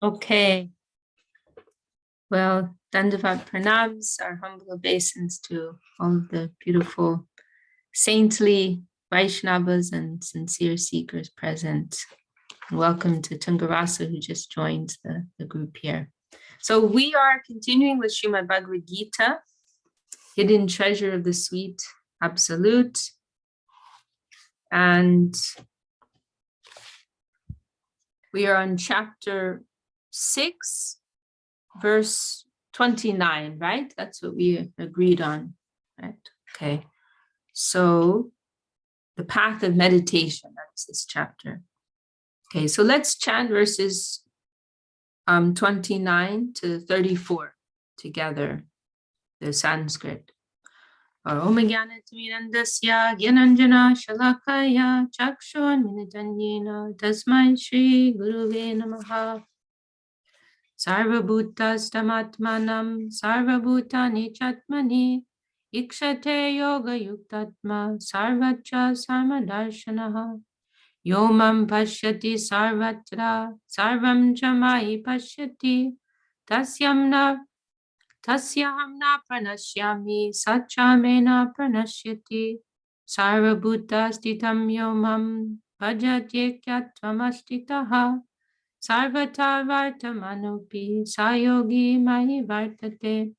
Okay. Well, Dandavat Pranams, our humble obeisance to all of the beautiful saintly Vaishnavas and sincere seekers present. Welcome to Tungarasa, who just joined the group here. So we are continuing with Srimad Bhagavad Gita, Hidden Treasure of the Sweet Absolute. And we are on chapter 6, verse 29, right? That's what we agreed on, right? Okay. So the path of meditation, that's this chapter. Okay, so let's chant verses 29 to 34 together, the Sanskrit. Om Jnana-timirandasya Gyananjana Shalakaya Chakshurmilitanjena Tasmai Shri Guruve Namaha Sarvabhutastamatmanam Sarvabhutani Chatmani Ikshate Yoga Yuktatma Sarvacha Sarmadarshanaha Yomam Pashyati Sarvatra Sarvam Chamai Pashyati Tasyaham na pranashyami Sachamena pranashyati Sarvabhutastitam Yomam Bhajatyekyatvamastitaha Sarvata Vartamanupi Sayogi Mahi Vartate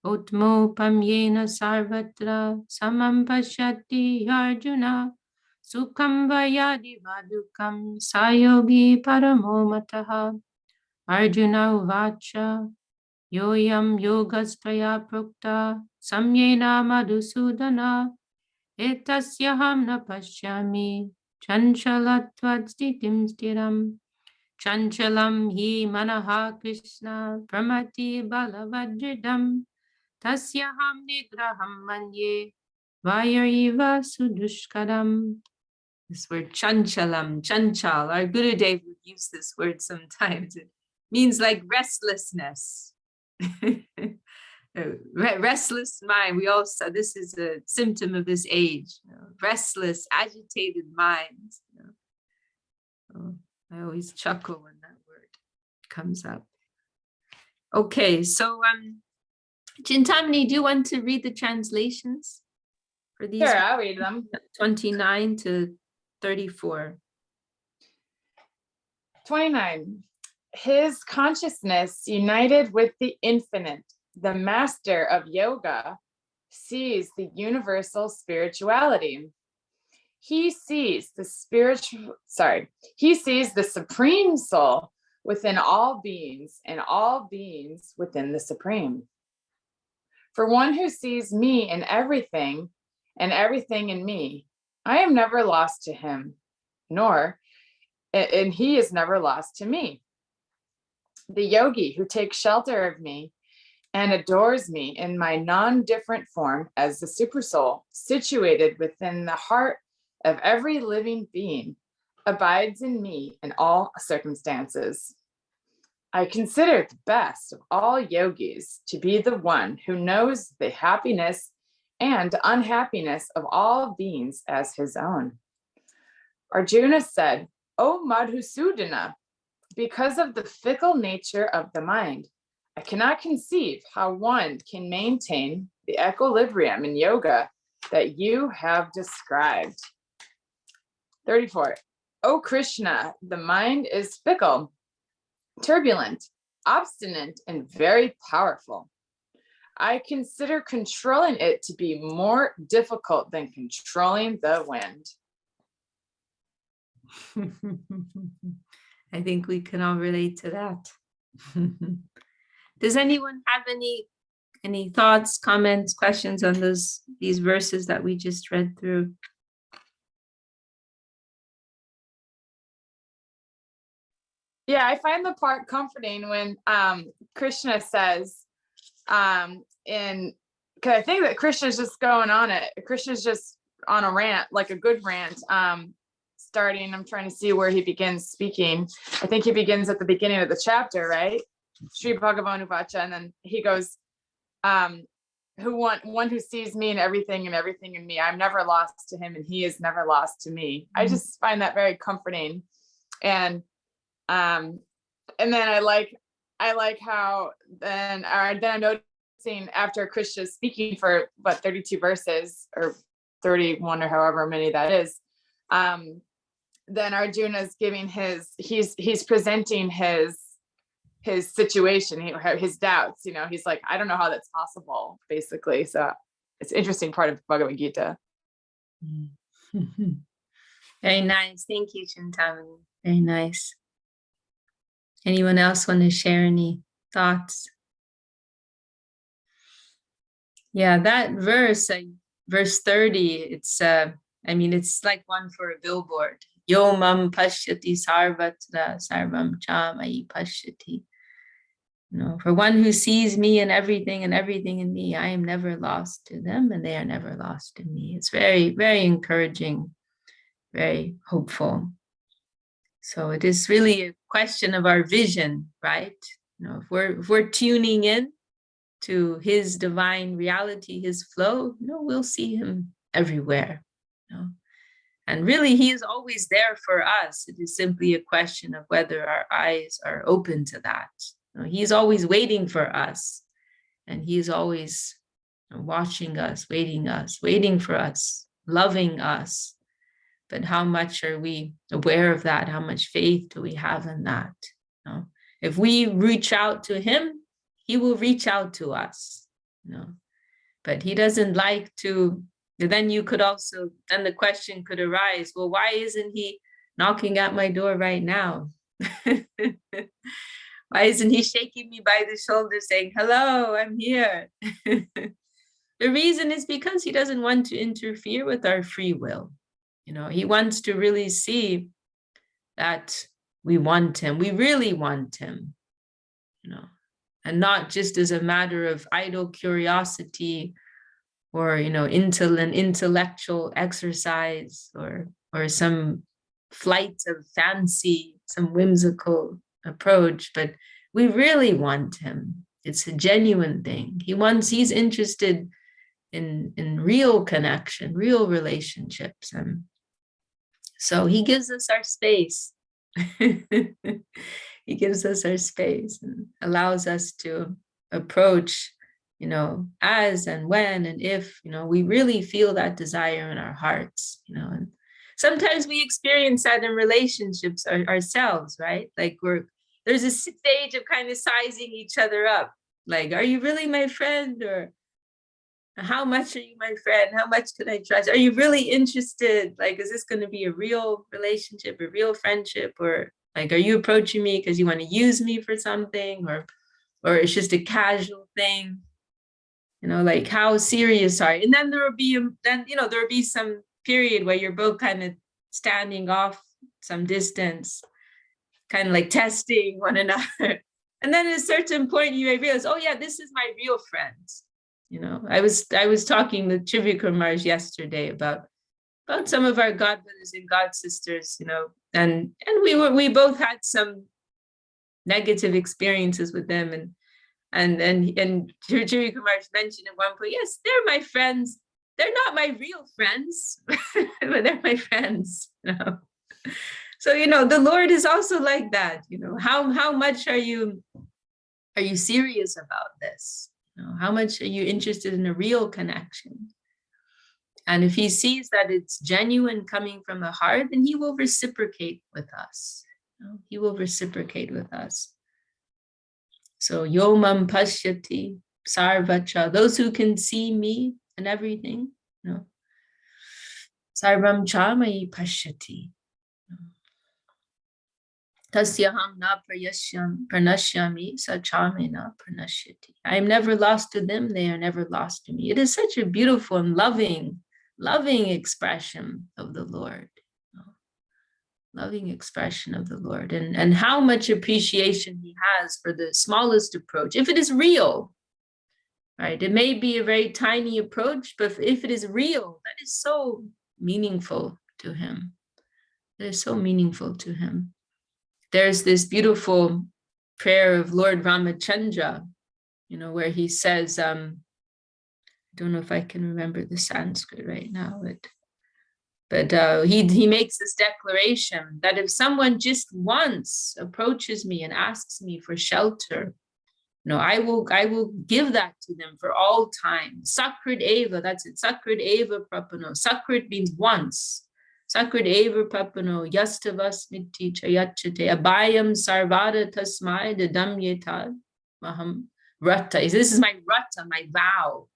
Utmo Pamyena Sarvatra Samam Pashyati Arjuna Sukham Vayadi Vadukam Sayogi Paramo Mataha Arjuna Uvacha Yoyam Yogastvaya Prokta Samyena Madhusudana Etasyaham na pashyami Chanchalatvad stitim stiram Chanchalam hi manaha Krishna Pramati balavajridam Tasyaham nigraham manye Vayariva sudushkaram. This word chanchalam, chanchal, our Gurudev would use this word sometimes. It means like restlessness. Restless mind. We all saw this is a symptom of this age. Restless, agitated minds. I always chuckle when that word comes up. Okay, so Chintamani, do you want to read the translations for these? Sure, I'll read them. 29 to 34. 29. His consciousness united with the infinite, the master of yoga, sees the universal spirituality. He sees the supreme soul within all beings and all beings within the supreme. For one who sees me in everything and everything in me, I am never lost to him, and he is never lost to me. The yogi who takes shelter of me and adores me in my non-different form as the supersoul situated within the heart of every living being abides in me in all circumstances. I consider the best of all yogis to be the one who knows the happiness and unhappiness of all beings as his own. Arjuna said, "O Madhusudana, because of the fickle nature of the mind, I cannot conceive how one can maintain the equilibrium in yoga that you have described." 34. O Krishna, the mind is fickle, turbulent, obstinate, and very powerful. I consider controlling it to be more difficult than controlling the wind. I think we can all relate to that. Does anyone have any thoughts, comments, questions on these verses that we just read through? Yeah, I find the part comforting when Krishna says, because I think that Krishna's just going on it. Krishna's just on a rant, like a good rant. Starting, I'm trying to see where he begins speaking. I think he begins at the beginning of the chapter, right? Sri Bhagavan Uvacha, and then he goes, one who sees me and everything in me, I'm never lost to him and he is never lost to me. I just find that very comforting. And and then I like how then I'm noticing after Krishna's speaking for 32 verses or 31 or however many that is, then Arjuna's giving he's presenting his situation, his doubts, he's like, I don't know how that's possible, basically. So it's an interesting part of Bhagavad Gita. Very nice. Thank you, Chintamani. Very nice. Anyone else want to share any thoughts? Yeah, that verse, verse 30, it's it's like one for a billboard. Yo mam pashyati sarvatra sarvam cha mayi pashyati. For one who sees me and everything in me, I am never lost to them and they are never lost to me. It's very, very encouraging, very hopeful. So it is really a question of our vision, right? If we're tuning in to his divine reality, his flow, we'll see him everywhere. And really, he is always there for us. It is simply a question of whether our eyes are open to that. He's always waiting for us, and he's always watching us, waiting for us, loving us. But how much are we aware of that? How much faith do we have in that? If we reach out to him, he will reach out to us. But he doesn't like to. Then the question could arise, well, why isn't he knocking at my door right now? Why isn't he shaking me by the shoulder saying, hello, I'm here? The reason is because he doesn't want to interfere with our free will. He wants to really see that we want him. We really want him, and not just as a matter of idle curiosity or, an intellectual exercise or some flight of fancy, some whimsical approach, but we really want him. It's a genuine thing. He's interested in real connection, real relationships. And so he gives us our space. He gives us our space and allows us to approach, as and when and if, we really feel that desire in our hearts, and sometimes we experience that in relationships ourselves, right? Like there's a stage of kind of sizing each other up. Like, are you really my friend? Or how much are you my friend? How much can I trust? Are you really interested? Like, is this going to be a real relationship, a real friendship? Or like, are you approaching me because you want to use me for something? Or it's just a casual thing? Like, how serious are you? And then there will be some period where you're both kind of standing off some distance, kind of like testing one another. And then at a certain point, you may realize, oh yeah, this is my real friend. I was talking with Trivika Mars yesterday about some of our god brothers and god sisters, and we both had some negative experiences with them, and Trivika Mars mentioned at one point, yes, they're my friends. They're not my real friends, but they're my friends. So the Lord is also like that. How much are you serious about this? How much are you interested in a real connection? And if he sees that it's genuine coming from the heart, then he will reciprocate with us. He will reciprocate with us. So yomam pashyati sarvacha, those who can see me and everything, sarvam chamai pashyati. Tasyaham na pranashyami sachamena pranashyati. I am never lost to them, they are never lost to me. It is such a beautiful and loving expression of the Lord. Loving expression of the Lord. And how much appreciation he has for the smallest approach, if it is real, right? It may be a very tiny approach, but if it is real, that is so meaningful to him. It is so meaningful to him. There's this beautiful prayer of Lord Ramachandra, where he says, I don't know if I can remember the Sanskrit right now, but But he makes this declaration that if someone just once approaches me and asks me for shelter, I will give that to them for all time. Sakrit eva, that's it. Sakrit eva prapano. Sakrit means once. Sakrit eva prapano yastavasmiti chayachate abhayam sarvada tasmai dadam yetad maham rata. This is my rata, my vow.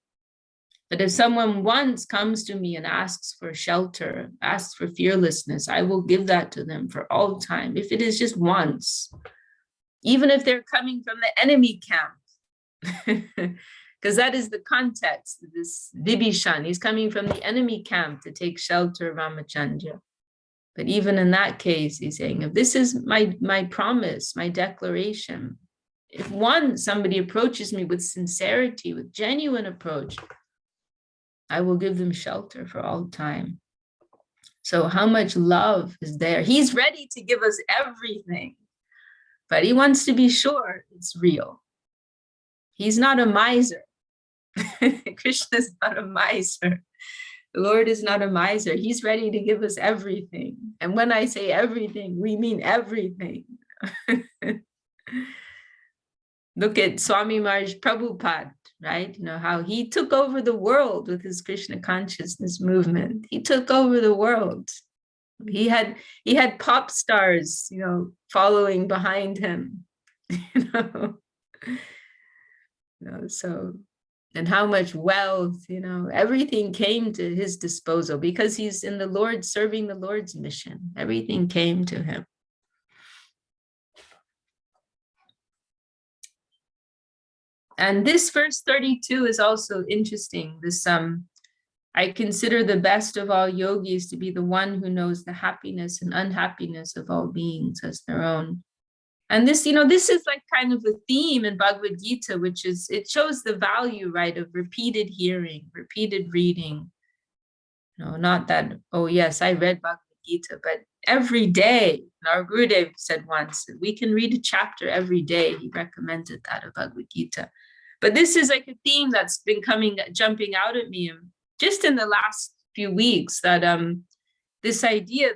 That if someone once comes to me and asks for shelter, asks for fearlessness, I will give that to them for all time. If it is just once, even if they're coming from the enemy camp, because that is the context. This Vibhishan, he's coming from the enemy camp to take shelter of Ramachandra. But even in that case, he's saying, if this is my promise, my declaration, if somebody approaches me with sincerity, with genuine approach, I will give them shelter for all time. So how much love is there? He's ready to give us everything, but he wants to be sure it's real. He's not a miser. Krishna is not a miser. The Lord is not a miser. He's ready to give us everything. And when I say everything, we mean everything. Look at Swami Maharaj Prabhupada, right? How he took over the world with his Krishna consciousness movement. He took over the world. He had pop stars, following behind him. So, and how much wealth, everything came to his disposal because he's in the Lord, serving the Lord's mission. Everything came to him. And this verse 32 is also interesting. This I consider the best of all yogis to be the one who knows the happiness and unhappiness of all beings as their own. And this, this is like kind of a theme in Bhagavad Gita, which is, it shows the value, right, of repeated hearing, repeated reading. Not that, oh yes, I read Bhagavad Gita, but every day, our Gurudev said once, we can read a chapter every day. He recommended that of Bhagavad Gita. But this is like a theme that's been jumping out at me just in the last few weeks, that this idea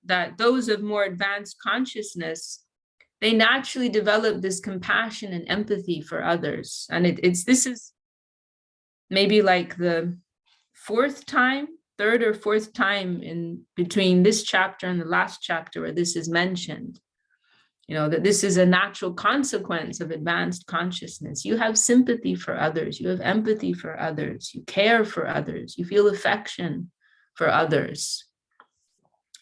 that those of more advanced consciousness, they naturally develop this compassion and empathy for others. And this is maybe like the third or fourth time in between this chapter and the last chapter where this is mentioned. That this is a natural consequence of advanced consciousness. You have sympathy for others, you have empathy for others, you care for others, you feel affection for others.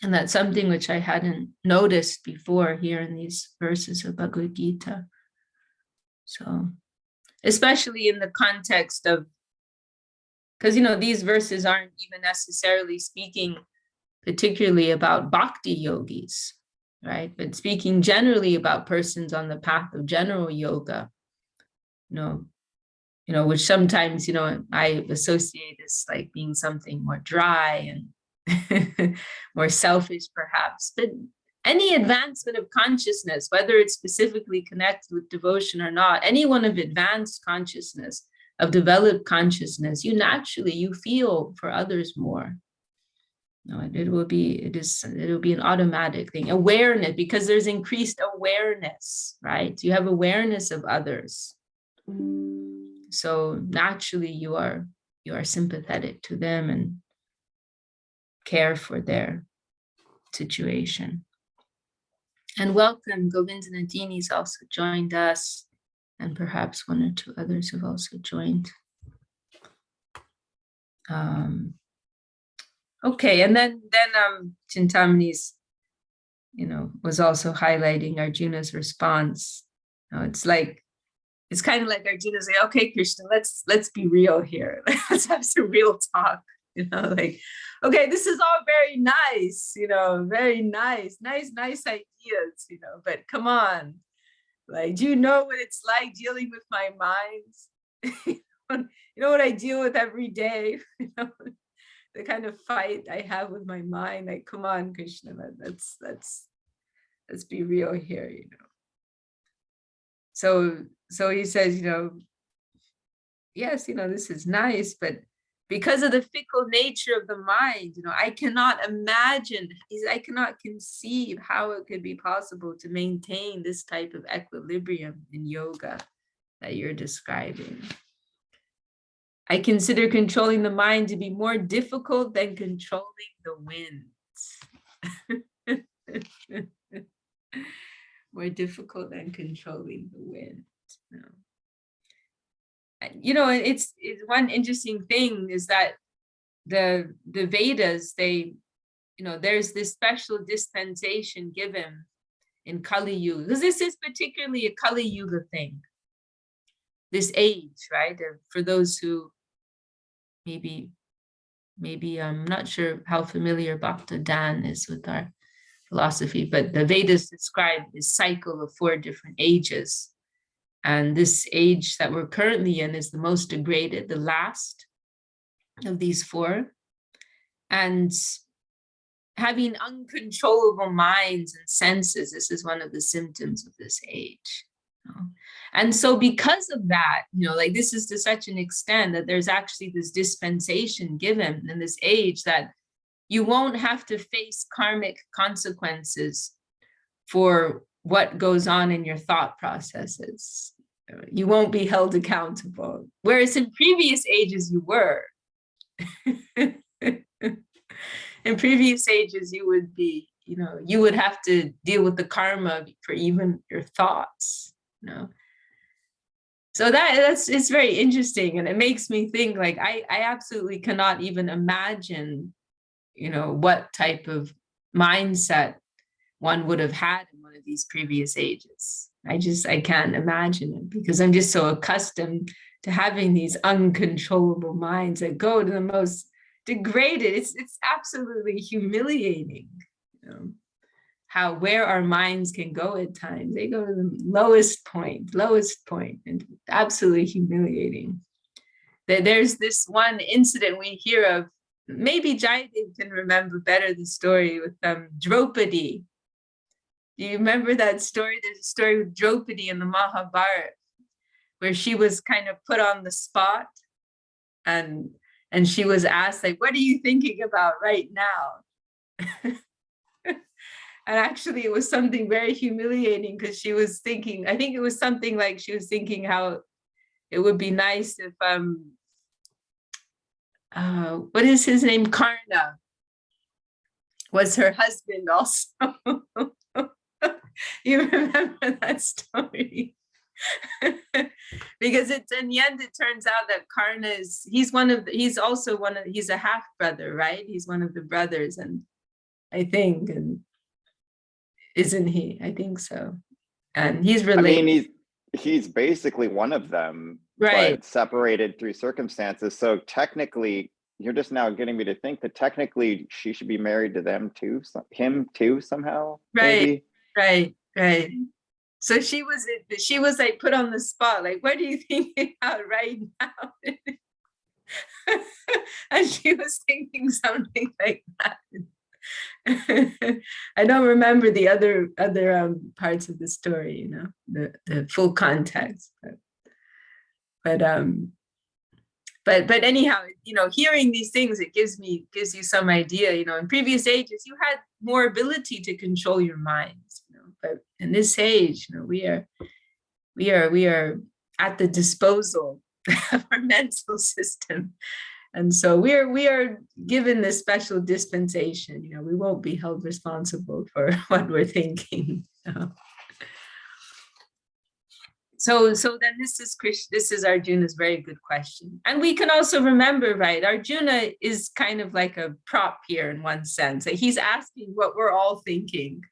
And that's something which I hadn't noticed before here in these verses of Bhagavad Gita. So, especially in the context of, because, these verses aren't even necessarily speaking particularly about bhakti yogis, right? But speaking generally about persons on the path of general yoga, which sometimes, I associate as like being something more dry and more selfish perhaps. But any advancement of consciousness, whether it's specifically connected with devotion or not, anyone of advanced consciousness, of developed consciousness, you feel for others more. It'll be an automatic thing. Awareness, because there's increased awareness, right? You have awareness of others. So naturally you are sympathetic to them and care for their situation. And welcome, Govinda Nadini's also joined us, and perhaps one or two others have also joined. Okay, and then Chintamani's, was also highlighting Arjuna's response. It's kind of like Arjuna's like, okay, Krishna, let's be real here. Let's have some real talk. Okay, this is all very nice, very nice ideas, but come on, like, do you know what it's like dealing with my mind? You know what I deal with every day, the kind of fight I have with my mind. Like, come on, Krishna, let's be real here, So he says, yes, this is nice, but because of the fickle nature of the mind, I cannot imagine, I cannot conceive how it could be possible to maintain this type of equilibrium in yoga that you're describing. I consider controlling the mind to be more difficult than controlling the winds. More difficult than controlling the wind. It's one interesting thing is that the Vedas, there's this special dispensation given in Kali Yuga, because this is particularly a Kali Yuga thing. This age, right? For those who maybe I'm not sure how familiar Bhakta Dan is with our philosophy, but the Vedas describe this cycle of 4 different ages. And this age that we're currently in is the most degraded, the last of these 4. And having uncontrollable minds and senses, this is one of the symptoms of this age. And so because of that, this is to such an extent that there's actually this dispensation given in this age that you won't have to face karmic consequences for what goes on in your thought processes. You won't be held accountable. Whereas in previous ages, you were. In previous ages, you would be, you would have to deal with the karma for even your thoughts, So it's very interesting. And it makes me think, like, I absolutely cannot even imagine, what type of mindset one would have had in one of these previous ages. I can't imagine it, because I'm just so accustomed to having these uncontrollable minds that go to the most degraded. It's absolutely humiliating, where our minds can go at times. They go to the lowest point, and absolutely humiliating. There's this one incident we hear of, maybe Jayadev can remember better the story with Draupadi. Do you remember that story? There's a story with Draupadi in the Mahabharata, where she was kind of put on the spot, and she was asked, like, what are you thinking about right now? And actually it was something very humiliating, because she was thinking, I think it was something like she was thinking how it would be nice if, what is his name? Karna was her husband also. You remember that story? Because in the end, it turns out that Karna he's a half brother, right? He's one of the brothers, and isn't he? I think so. And he's related. I mean, he's basically one of them, right? But separated through circumstances. So technically, you're just now getting me to think that technically she should be married to him too somehow. Right, maybe? right. So she was like put on the spot, like, what are you thinking about right now? And she was thinking something like that. I don't remember the other parts of the story, the full context, but anyhow, hearing these things, it gives you some idea. In previous ages, you had more ability to control your minds, but in this age, we are at the disposal of our mental system. And so we are given this special dispensation. We won't be held responsible for what we're thinking. So then this is Arjuna's very good question. And we can also remember, right, Arjuna is kind of like a prop here in one sense. He's asking what we're all thinking.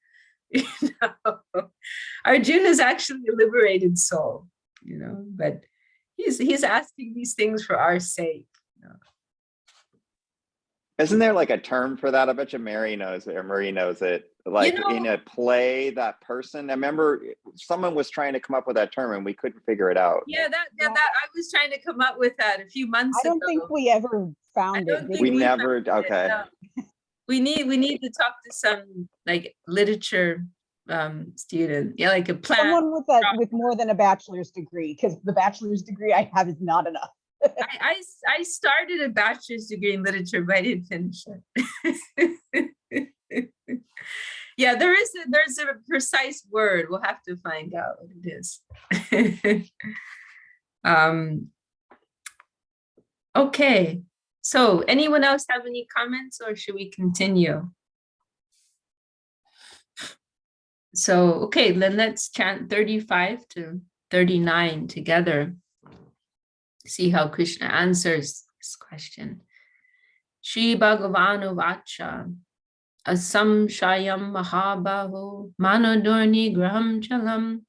Arjuna is actually a liberated soul, but he's asking these things for our sake. Isn't there like a term for that? I bet you Mary knows it, or Marie knows it. Like in a play, that person. I remember someone was trying to come up with that term, and we couldn't figure it out. Yeah, that I was trying to come up with that a few months ago. I don't think we ever found it. We never. Okay. No. We need to talk to some like literature student. Yeah, like a plan. Someone with more than a bachelor's degree, because the bachelor's degree I have is not enough. I started a bachelor's degree in literature, but I didn't finish it. Yeah, there's a precise word. We'll have to find out what it is. Okay, so anyone else have any comments, or should we continue? So, okay, then let's chant 35 to 39 together. See how Krishna answers this question. Shri Bhagavanu Vacha Asam Shayam Mahabaho Manodorni Graham Chalam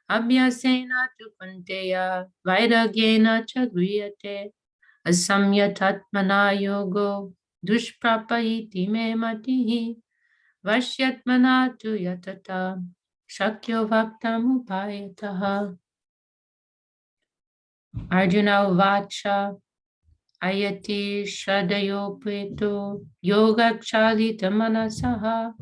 Abhyasena Tukunteya Vairagena Chagriyate Asamya Tatmana Yogo Dushprapahiti Me Matihi Vashyatmana Tu Yatata Shakyo Bhaktam Upayataha. Arjuna Vacha Ayati Shadayo Preto Yoga Chalita Manasaha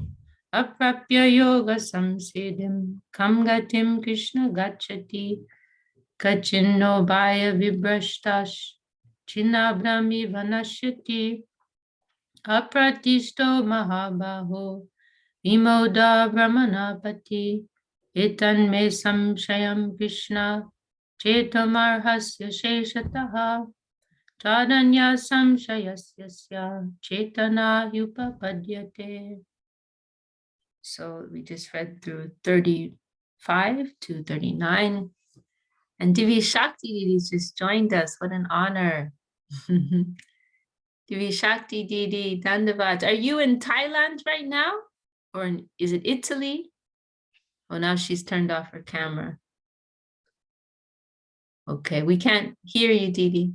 Aprapya Yoga Samsidim Kamgatim Krishna Gachati Kachinno Bhaya Vibrashtash Chinnabrami Vanashyati Apratisto Mahabaho Vimoda Brahmanapati Etan Me Samshayam Krishna Chetamarhasya Sheshataha Tadanya Samshayasya Chetana Yupapadyate. So we just read through 35 to 39. And Divi Shakti Didi just joined us. What an honor. Divi Shakti Didi, Dandavad. Are you in Thailand right now? Or is it Italy? Oh, now she's turned off her camera. Okay, we can't hear you, Didi.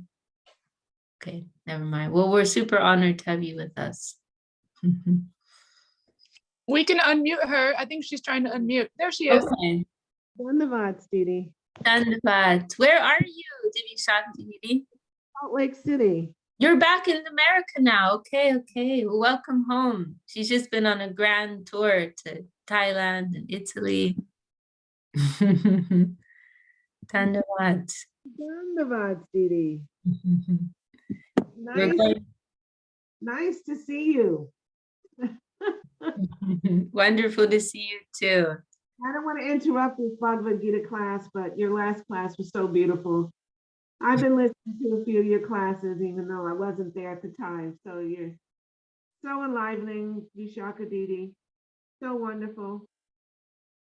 Okay, never mind. Well, we're super honored to have you with us. We can unmute her. I think she's trying to unmute. There she is. Okay. Dandavad, Didi. Dandavad. Where are you, Divi Shakti Didi? Salt Lake City. You're back in America now. Okay, okay. Well, welcome home. She's just been on a grand tour to Thailand and Italy. Dandavad. Dandavad, Didi. We're Nice, going- nice to see you. Wonderful to see you too. I don't want to interrupt this Bhagavad Gita class, but your last class was so beautiful. I've been listening to a few of your classes, even though I wasn't there at the time. So you're so enlivening, Vishaka Didi. So wonderful.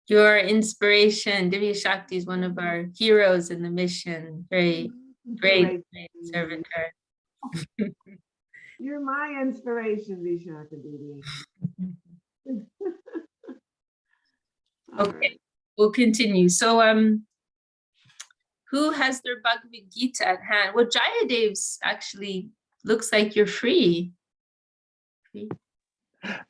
Your inspiration. Divya Shakti is one of our heroes in the mission. Very great servitor. You're my inspiration, Vishaka Didi. Okay, we'll continue. So who has their Bhagavad Gita at hand? Well, Jayadev's actually looks like you're free. I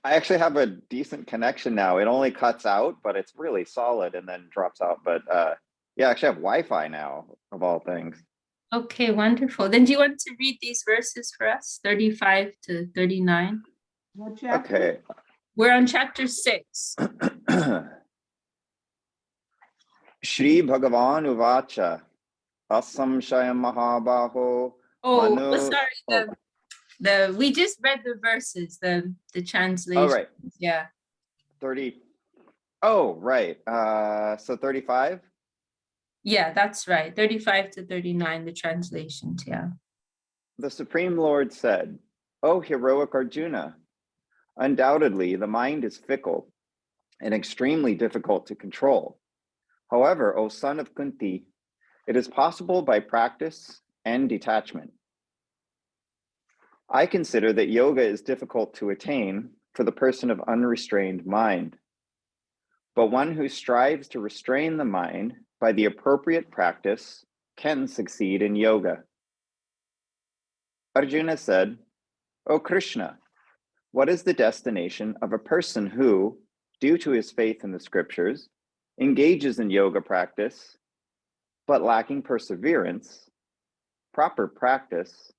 actually have a decent connection now. It only cuts out, but it's really solid and then drops out. But yeah, I actually have Wi-Fi now, of all things. Okay, wonderful. Then do you want to read these verses for us, 35 to 39? What chapter? Okay. We're on chapter 6. Shri Bhagavan Uvacha Asam Shayam Mahabaho Manu. Sorry, we just read the verses, the translation. Oh, right. Yeah. 30. Oh, right. So 35? Yeah, that's right. 35 to 39, the translations, yeah. The Supreme Lord said, "O heroic Arjuna, undoubtedly the mind is fickle and extremely difficult to control. However, O son of Kunti, it is possible by practice and detachment. I consider that yoga is difficult to attain for the person of unrestrained mind. But one who strives to restrain the mind by the appropriate practice can succeed in yoga." Arjuna said, "O Krishna, what is the destination of a person who, due to his faith in the scriptures, engages in yoga practice, but lacking perseverance, proper practice,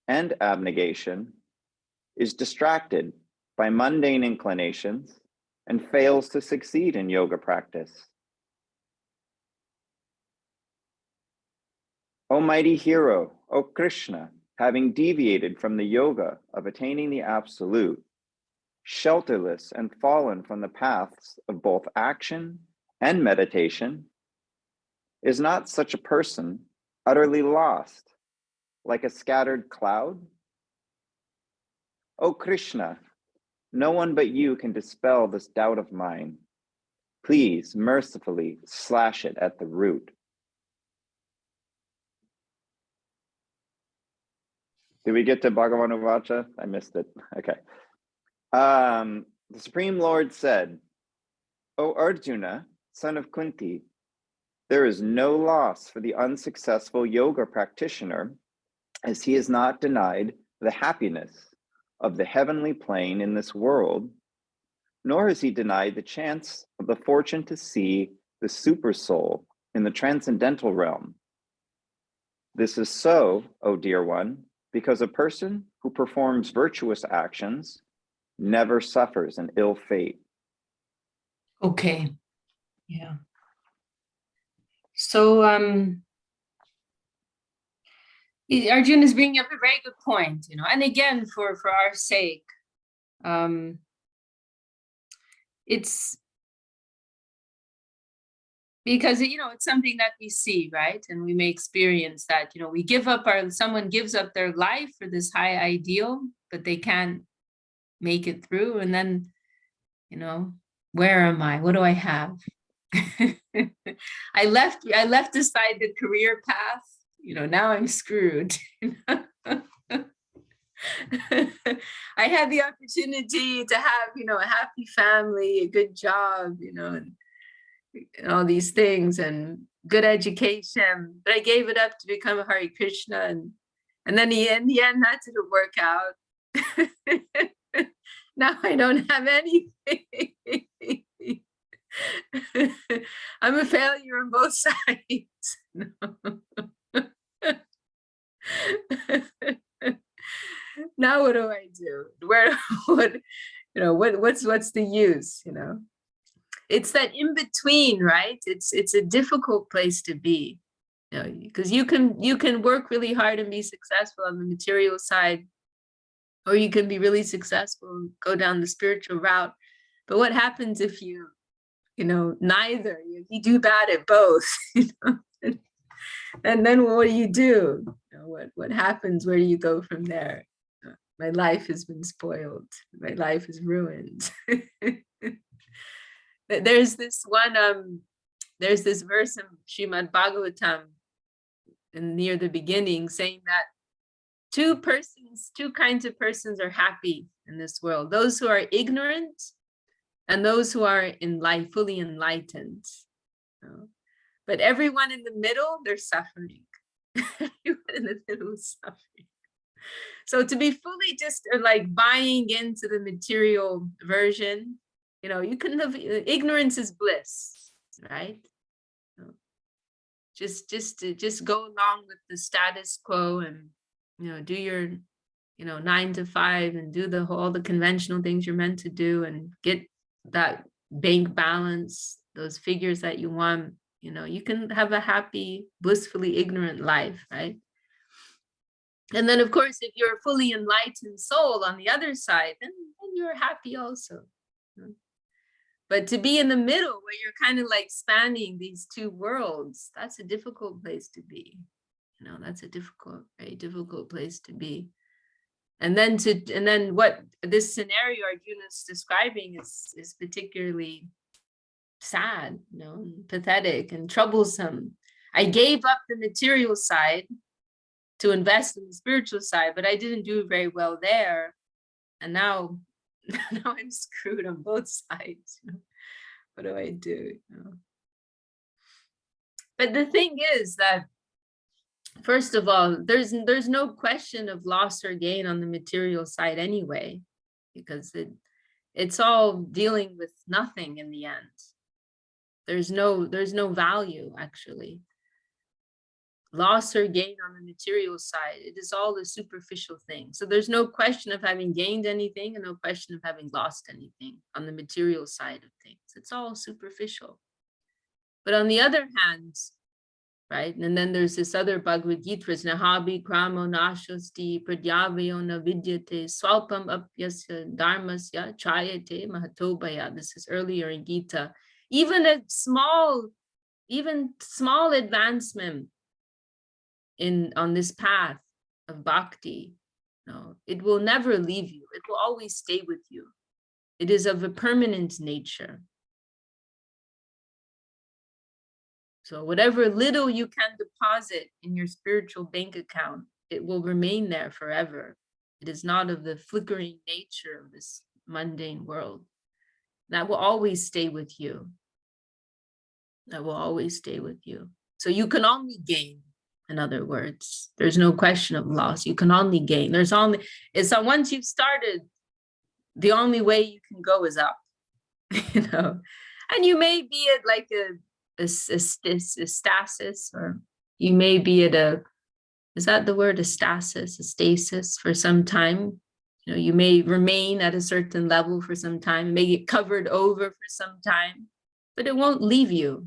and abnegation, is distracted by mundane inclinations and fails to succeed in yoga practice?" O mighty hero, O Krishna, having deviated from the yoga of attaining the absolute, shelterless and fallen from the paths of both action and meditation, is not such a person utterly lost, like a scattered cloud? O Krishna, no one but you can dispel this doubt of mine. Please mercifully slash it at the root. Did we get to Bhagavan Vacha? I missed it. Okay. The Supreme Lord said, O Arjuna, son of Kunti, there is no loss for the unsuccessful yoga practitioner, as he is not denied the happiness of the heavenly plane in this world, nor is he denied the chance of the fortune to see the super soul in the transcendental realm. This is so, O dear one, because a person who performs virtuous actions never suffers an ill fate. Okay. Yeah. So Arjun is bringing up a very good point, and again, for our sake, it's because, it's something that we see, right? And we may experience that, we give up someone gives up their life for this high ideal, but they can't make it through. And then, where am I? What do I have? I left aside the career path, now I'm screwed. I had the opportunity to have, a happy family, a good job, and all these things, and good education, but I gave it up to become a Hare Krishna, and then in the end that didn't work out. Now I don't have anything. I'm a failure on both sides. Now what do I do? What's the use? It's that in between, right? It's a difficult place to be, because you can work really hard and be successful on the material side, or you can be really successful and go down the spiritual route. But what happens if you neither? You do bad at both, and then what do? What happens? Where do you go from there? My life has been spoiled. My life is ruined. There's this verse in Srimad Bhagavatam near the beginning saying that two kinds of persons are happy in this world: those who are ignorant and those who are fully enlightened. But everyone in the middle, they're suffering. Everyone in the middle is suffering. So to be fully just like buying into the material version, you can live. Ignorance is bliss, right? Just go along with the status quo, and do your 9 to 5, and do all the conventional things you're meant to do, and get that bank balance, those figures that you want. You can have a happy, blissfully ignorant life, right? And then, of course, if you're a fully enlightened soul on the other side, then you're happy also. But to be in the middle, where you're kind of like spanning these two worlds, that's a difficult place to be. That's a very difficult place to be. And then what this scenario Arjuna's describing is particularly sad, pathetic and troublesome. I gave up the material side to invest in the spiritual side, but I didn't do very well there. And now I'm screwed on both sides. What do I do? But the thing is that, first of all, there's no question of loss or gain on the material side anyway, because it's all dealing with nothing in the end. There's no value, actually. Loss or gain on the material side, it is all a superficial thing. So there's no question of having gained anything and no question of having lost anything on the material side of things. It's all superficial. But on the other hand, right? And then there's this other Bhagavad Gita, Nahabi Kramo Nashasti Pradyavayo Navidyate Swalpam Apyasya Dharmasya Chayate Mahatobaya. This is earlier in Gita. Even small advancement on this path of bhakti, it will never leave you. It will always stay with you. It is of a permanent nature. So whatever little you can deposit in your spiritual bank account, it will remain there forever. It is not of the flickering nature of this mundane world. That will always stay with you. That will always stay with you. So you can only gain, in other words. There's no question of loss. You can only gain. Once you've started, the only way you can go is up, And you may be at like a stasis, or you may be at is that the word, a stasis for some time. You may remain at a certain level for some time, it may get covered over for some time, but it won't leave you.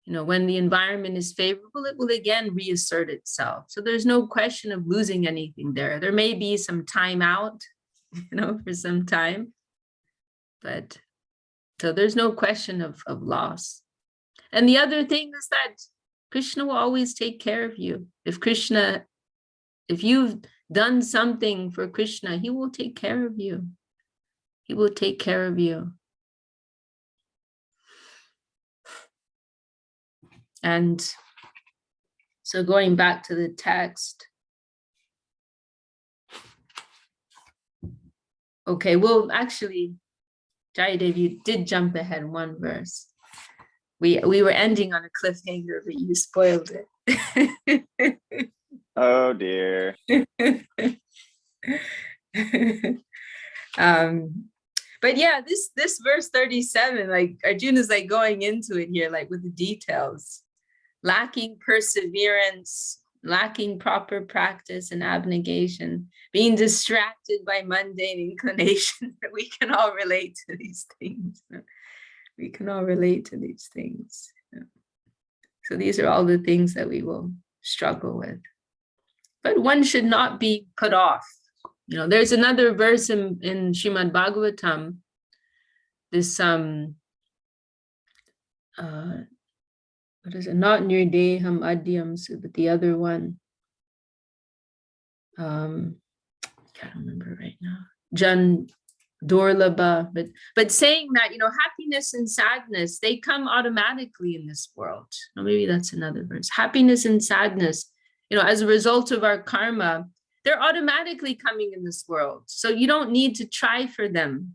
When the environment is favorable, it will again reassert itself. So there's no question of losing anything there. There may be some time out, for some time, but so there's no question of loss. And the other thing is that Krishna will always take care of you. If you've done something for Krishna, he will take care of you. He will take care of you. And so going back to the text. Okay, well, actually, Jayadev, you did jump ahead one verse. We were ending on a cliffhanger, but you spoiled it. Oh dear. But yeah, this verse 37, like Arjuna's like going into it here, like with the details. Lacking perseverance, lacking proper practice and abnegation, being distracted by mundane inclination. We can all relate to these things. We can all relate to these things. So these are all the things that we will struggle with. But one should not be put off. There's another verse in Srimad Bhagavatam, this what is it? Not nirdeham adyam, but the other one. Can't remember right now. Jan Dorlaba, but saying that, happiness and sadness, they come automatically in this world. Maybe that's another verse. Happiness and sadness, as a result of our karma, they're automatically coming in this world. So you don't need to try for them.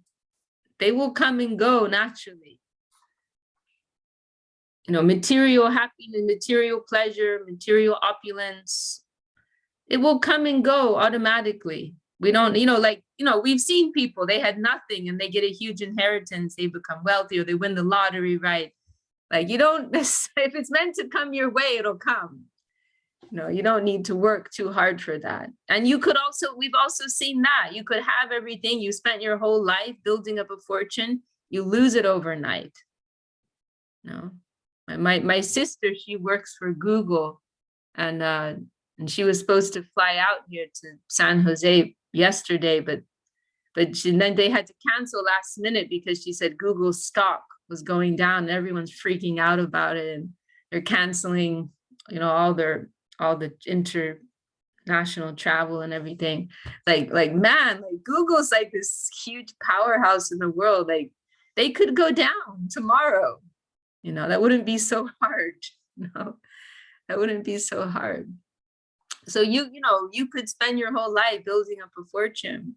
They will come and go naturally. Material happiness, material pleasure, material opulence, it will come and go automatically. We don't, we've seen people, they had nothing and they get a huge inheritance, they become wealthy, or they win the lottery, right? Like if it's meant to come your way, it'll come. You don't need to work too hard for that. And we've also seen that. You could have everything, you spent your whole life building up a fortune, you lose it overnight. My sister, she works for Google, and she was supposed to fly out here to San Jose yesterday, but then they had to cancel last minute because she said Google's stock was going down and everyone's freaking out about it, and they're canceling, all the international travel and everything. Like Google's like this huge powerhouse in the world. Like they could go down tomorrow. That wouldn't be so hard. That wouldn't be so hard. So you could spend your whole life building up a fortune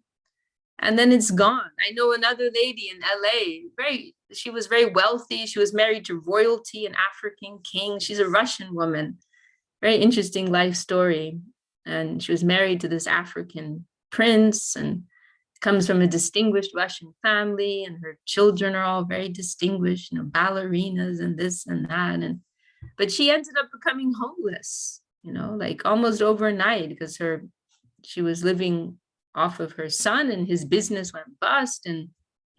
and then it's gone. I know another lady in LA, she was very wealthy. She was married to royalty, an African king. She's a Russian woman. Very interesting life story. And she was married to this African prince and comes from a distinguished Russian family, and her children are all very distinguished, ballerinas and this and that. But she ended up becoming homeless, like almost overnight, because she was living off of her son and his business went bust,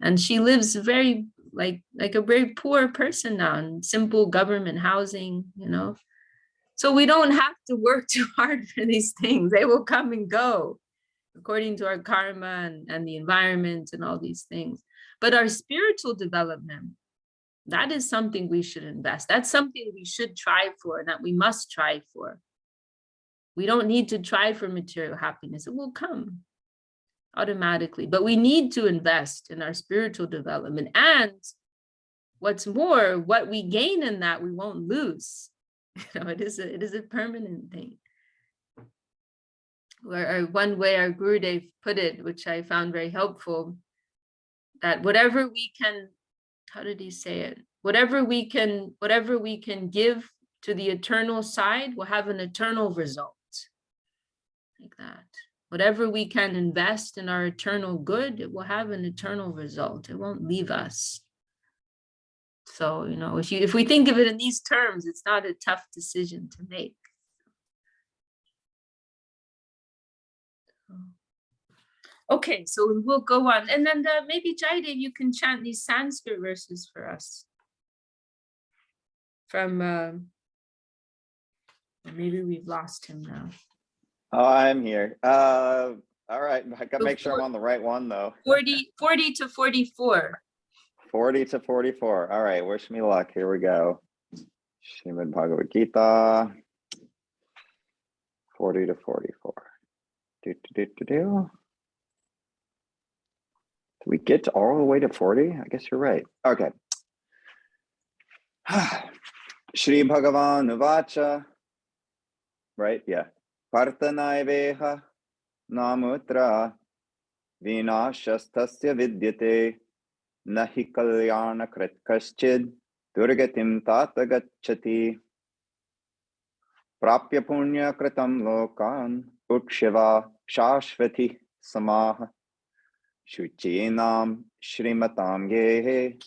and she lives very like a very poor person now in simple government housing, So we don't have to work too hard for these things. They will come and go according to our karma and the environment and all these things. But our spiritual development, that is something we should invest. That's something we should try for and that we must try for. We don't need to try for material happiness. It will come automatically, but we need to invest in our spiritual development. And what's more, what we gain in that, we won't lose. It is a permanent thing. Or one way our Gurudev put it, which I found very helpful, that whatever we can, how did he say it? Whatever we can give to the eternal side will have an eternal result. Like that. Whatever we can invest in our eternal good, it will have an eternal result. It won't leave us. So, if we think of it in these terms, it's not a tough decision to make. Okay, so we'll go on. And then maybe Jaidev, you can chant these Sanskrit verses for us. From, maybe we've lost him now. Oh, I'm here. All right, I gotta make sure I'm on the right one though. 40 to 44. 40 to 44. All right, wish me luck. Here we go. Srimad Bhagavad Gita. 40 to 44. Did we get all the way to 40? I guess you're right. Okay. Shri Bhagavan Uvacha. Right? Yeah. Parthanaiveha namutra vinashastasya vidyate nahi kalyana krit kaschid durgatim tatagachati prapya punya kritam lokan ukshiva shashvati samaha shuchinam shrimatam gehe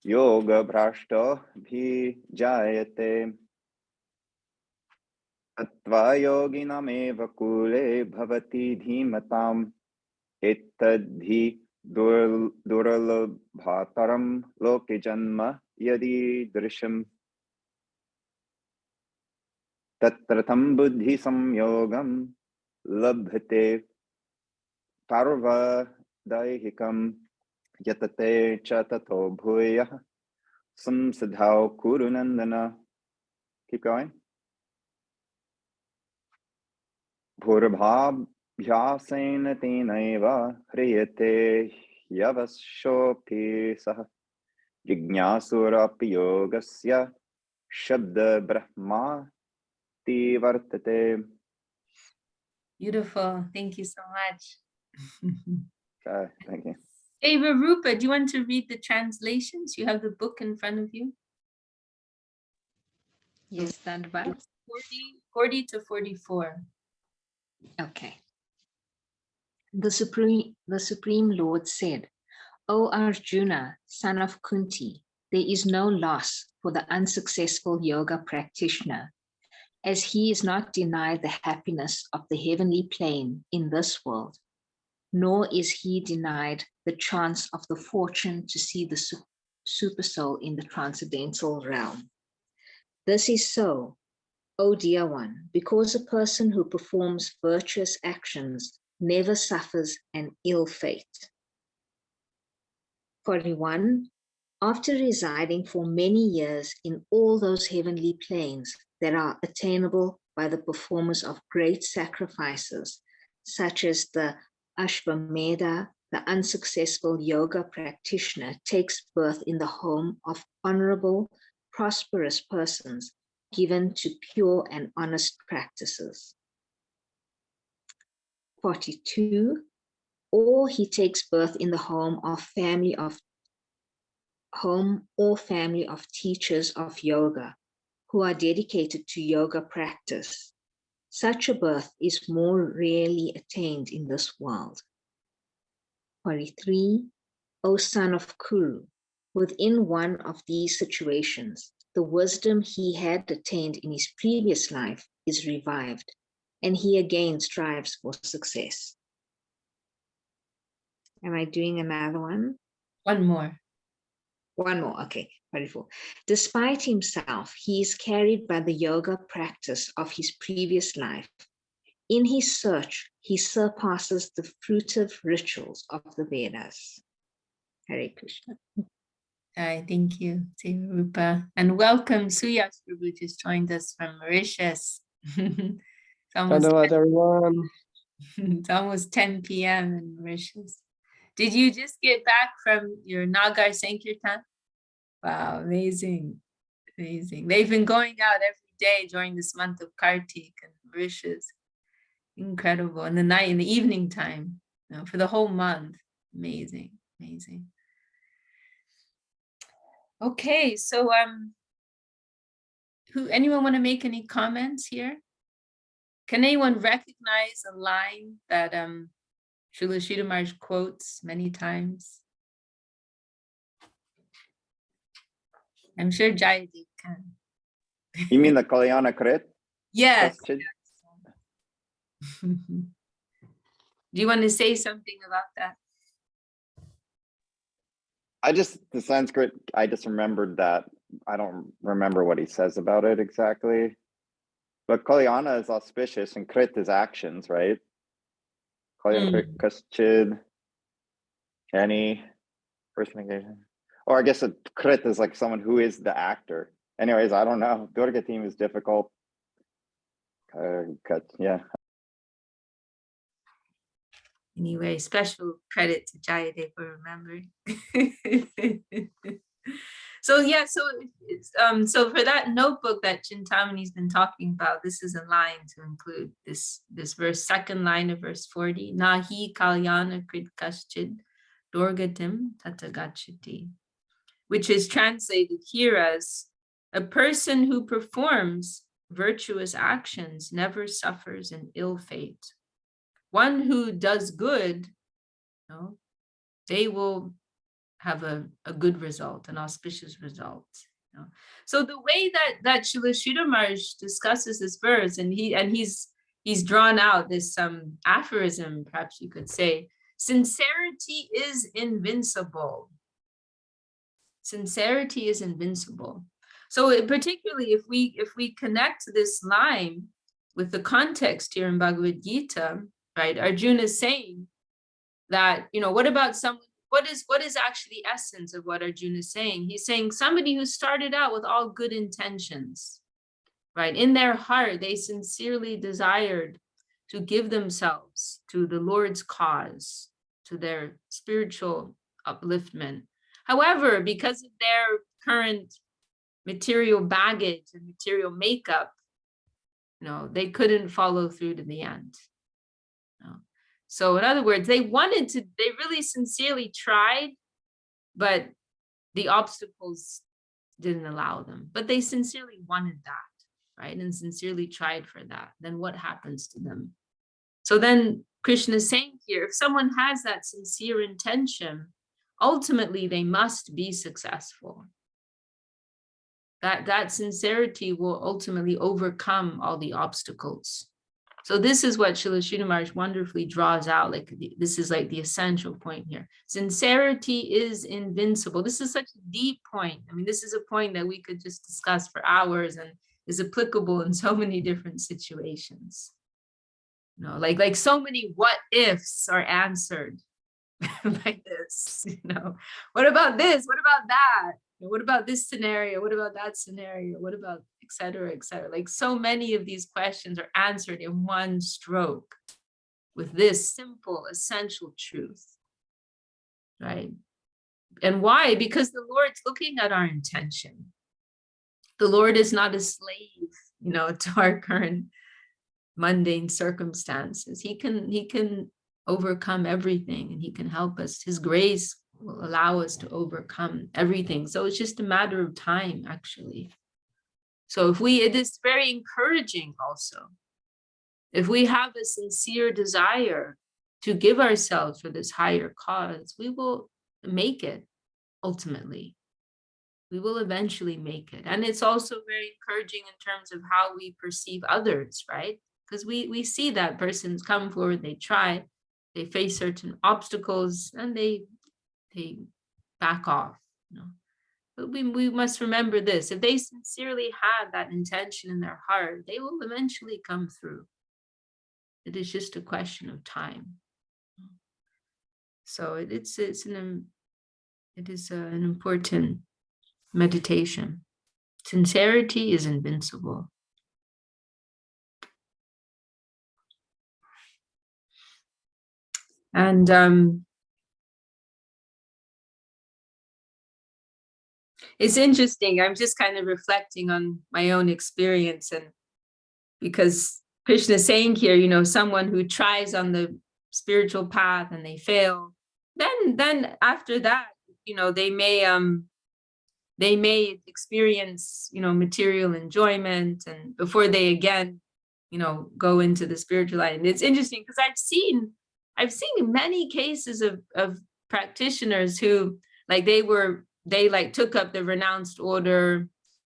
yoga bhrashto bhi jayate Atva yoginam eva kule bhavati dhimatam etadhi duralabhataram loke janma yadi drisham tatratam buddhi samyogam labhate parva daihikam yatate chatato bhuyah samsadhau kurunandana. Keep going. Bhurbhabhyasena tenaiva hriyate yavashopi sah jignasurapi yogasya shabda brahmati vartate. Beautiful. Thank you so much. Okay, thank you. Ava Rupa, do you want to read the translations? You have the book in front of you. Yes, stand by. 40 to 44. Okay. The Supreme Lord said, O Arjuna, son of Kunti, there is no loss for the unsuccessful yoga practitioner, as he is not denied the happiness of the heavenly plane in this world, nor is he denied the chance of the fortune to see the supersoul in the transcendental realm. This is so, O dear one, because a person who performs virtuous actions never suffers an ill fate. 41. After residing for many years in all those heavenly planes that are attainable by the performers of great sacrifices, such as the Ashvamedha, the unsuccessful yoga practitioner takes birth in the home of honorable, prosperous persons given to pure and honest practices. 42, or he takes birth in the home or family of teachers of yoga who are dedicated to yoga practice. Such a birth is more rarely attained in this world. 43, O son of Kuru, within one of these situations, the wisdom he had attained in his previous life is revived, and he again strives for success. Am I doing another one? One more. One more, okay, 44. Despite himself, he is carried by the yoga practice of his previous life. In his search, he surpasses the fruitive rituals of the Vedas. Hare Krishna. Hi, thank you, Rupa. And welcome, Suyas Prabhu just joined us from Mauritius. It's almost, Dhanyavad, everyone. it's almost 10 p.m. in Mauritius. Did you just get back from your Nagar Sankirtan? Wow, amazing, amazing. They've been going out every day during this month of Kartik and Mauritius. Incredible. In the night, in the evening time, for the whole month. Amazing, amazing. Okay, so anyone want to make any comments here? Can anyone recognize a line that Srila Sridhar Maharaj quotes many times? I'm sure Jayadeep can. You mean the Kalyana Krit? Yes. Question? Do you want to say something about that? The Sanskrit, I just remembered that. I don't remember what he says about it exactly. But Kalyana is auspicious and Krit is actions, right? Kalyana Krit, Kaschid, Kenny, person engagement. Or I guess a Krit is like someone who is the actor. Anyways, I don't know. Durga team is difficult. Yeah. Anyway, special credit to Jayadev for remembering. So yeah, so for that notebook that Chintamani's been talking about, this is a line to include this verse, second line of verse 40. Nahi kalyana krit kaschid dorgatim tatagachati, which is translated here as a person who performs virtuous actions never suffers an ill fate. One who does good, they will have a good result, an auspicious result. So the way that Srila Sridhar Maharaj discusses this verse, and he's drawn out this aphorism, perhaps you could say, sincerity is invincible. Sincerity is invincible. So particularly if we connect this line with the context here in Bhagavad Gita, right? Arjuna is saying that, what about someone, what is actually the essence of what Arjuna is saying? He's saying somebody who started out with all good intentions, right? In their heart, they sincerely desired to give themselves to the Lord's cause, to their spiritual upliftment. However, because of their current material baggage and material makeup, they couldn't follow through to the end. So in other words, they really sincerely tried, but the obstacles didn't allow them. But they sincerely wanted that, right? And sincerely tried for that. Then what happens to them? So then Krishna is saying here, if someone has that sincere intention, ultimately they must be successful. That sincerity will ultimately overcome all the obstacles. So this is what Srila Sridhar Maharaj wonderfully draws out. This is like the essential point here. Sincerity is invincible. This is such a deep point. I mean, this is a point that we could just discuss for hours and is applicable in so many different situations. Like so many what ifs are answered like this. What about this? What about that? What about this scenario? What about that scenario? What about et cetera, et cetera? Like so many of these questions are answered in one stroke with this simple, essential truth, right? And why? Because the Lord's looking at our intention. The Lord is not a slave, to our current mundane circumstances. He can overcome everything and he can help us. His grace will allow us to overcome everything. So it's just a matter of time, actually. So it is very encouraging also. If we have a sincere desire to give ourselves for this higher cause, we will make it ultimately. We will eventually make it. And it's also very encouraging in terms of how we perceive others, right? Because we see that persons come forward, they try, they face certain obstacles, and they back off. But we must remember this: if they sincerely have that intention in their heart, they will eventually come through. It is just a question of time. So it is an important meditation. Sincerity is invincible. And it's interesting. I'm just kind of reflecting on my own experience, and because Krishna is saying here, you know, someone who tries on the spiritual path and they fail, then after that, you know, they may experience, you know, material enjoyment, and before they again, you know, go into the spiritual life. And it's interesting because I've seen many cases of practitioners who they took up the renounced order,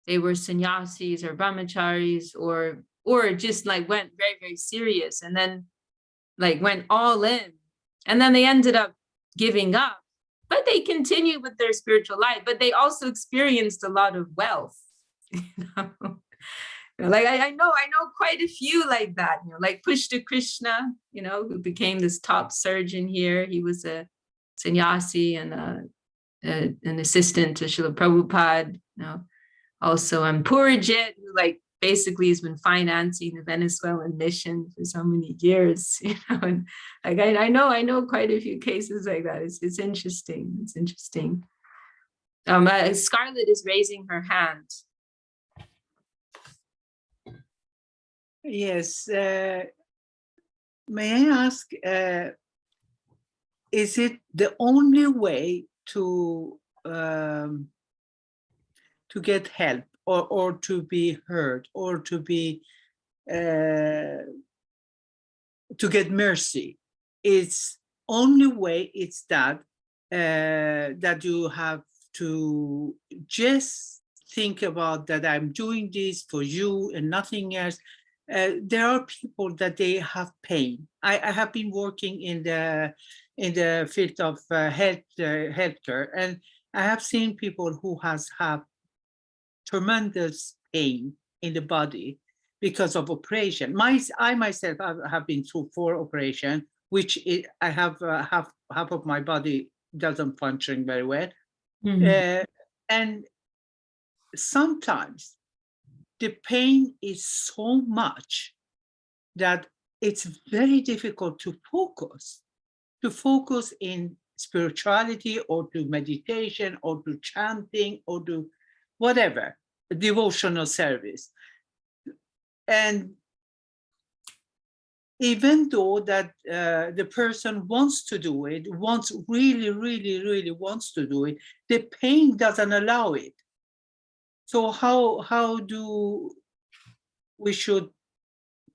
they were sannyasis or brahmacharis, or just like went very, very serious, and then like went all in, and then they ended up giving up, but they continued with their spiritual life, but they also experienced a lot of wealth. You know? Like I know quite a few like that, you know, like Pushta Krishna, you know, who became this top surgeon here. He was a sannyasi and an assistant to Srila Prabhupada, you know. Also Purajit, who like basically has been financing the Venezuelan mission for so many years, you know. And like I know quite a few cases like that. It's interesting. It's interesting. Scarlett is raising her hand. Yes. May I ask, is it the only way to get help, or to be heard, or to be to get mercy? It's only way. It's that that you have to just think about that I'm doing this for you and nothing else. There are people that they have pain. I have been working in the field of healthcare, and I have seen people who have tremendous pain in the body because of operation. I myself have been through 4 operations, which I have half of my body doesn't function very well. Mm-hmm. And sometimes the pain is so much that it's very difficult to focus in spirituality, or to meditation, or to chanting, or to whatever, devotional service. And even though that the person wants to do it, really wants to do it, the pain doesn't allow it. So how do we should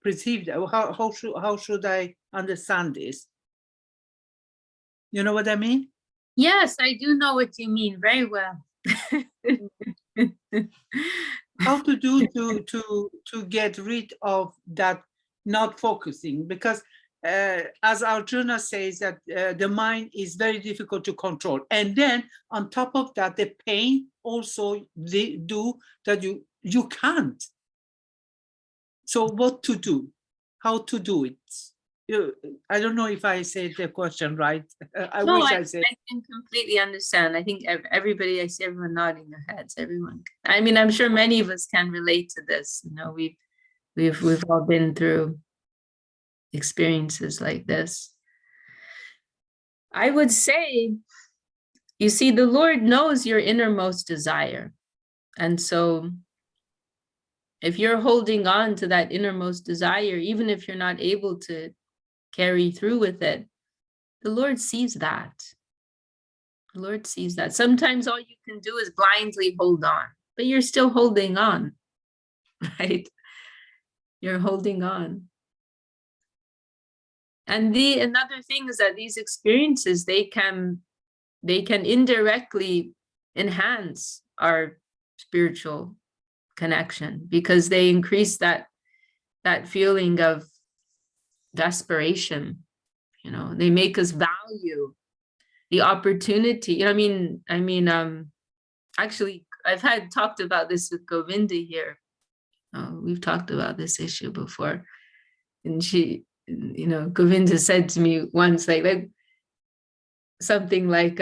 perceive that? How should I understand this? You know what I mean? Yes, I do know what you mean very well. How to do to get rid of that not focusing, because as Arjuna says, that the mind is very difficult to control, and then on top of that, the pain also do that you can't. So what to do? How to do it? I don't know if I said the question right. I can completely understand. I think everybody, I see everyone nodding their heads. Everyone. I mean, I'm sure many of us can relate to this. You know, we've all been through experiences like this. I would say, you see, the Lord knows your innermost desire, and so if you're holding on to that innermost desire, even if you're not able to carry through with it, the Lord sees that. The Lord sees that. Sometimes all you can do is blindly hold on, but you're still holding on, right? You're holding on. And another thing is that these experiences, they can indirectly enhance our spiritual connection, because they increase that feeling of desperation. You know, they make us value the opportunity. You know, actually, I've talked about this with Govinda here. We've talked about this issue before. And she, Govinda said to me once, like something like,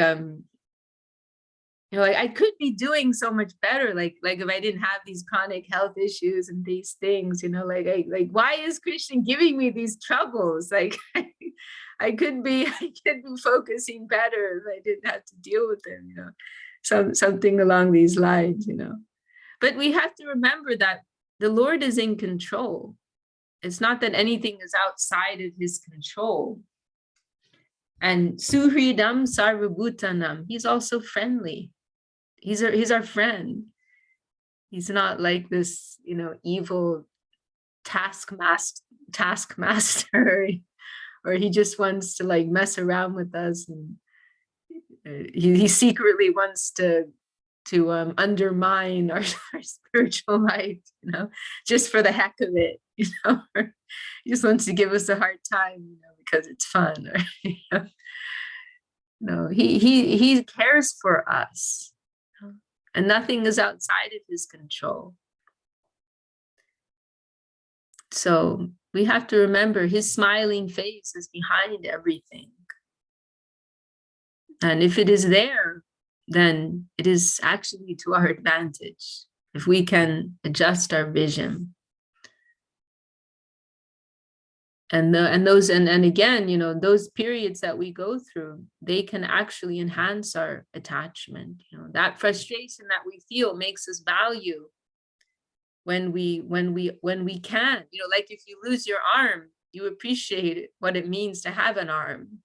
like I could be doing so much better, like if I didn't have these chronic health issues and these things, like why is Krishna giving me these troubles? Like I could be focusing better if I didn't have to deal with them, something along these lines, But we have to remember that the Lord is in control. It's not that anything is outside of his control. And Suhridam Sarvabhutanam, he's also friendly. He's our friend. He's not like this, evil taskmaster, or he just wants to like mess around with us, and he secretly wants to undermine our spiritual life, just for the heck of it, or he just wants to give us a hard time, because it's fun. Or, no, he cares for us. And nothing is outside of his control. So we have to remember his smiling face is behind everything. And if it is there, then it is actually to our advantage if we can adjust our vision. And again, those periods that we go through, they can actually enhance our attachment. That frustration that we feel makes us value when we can. Like if you lose your arm, you appreciate what it means to have an arm.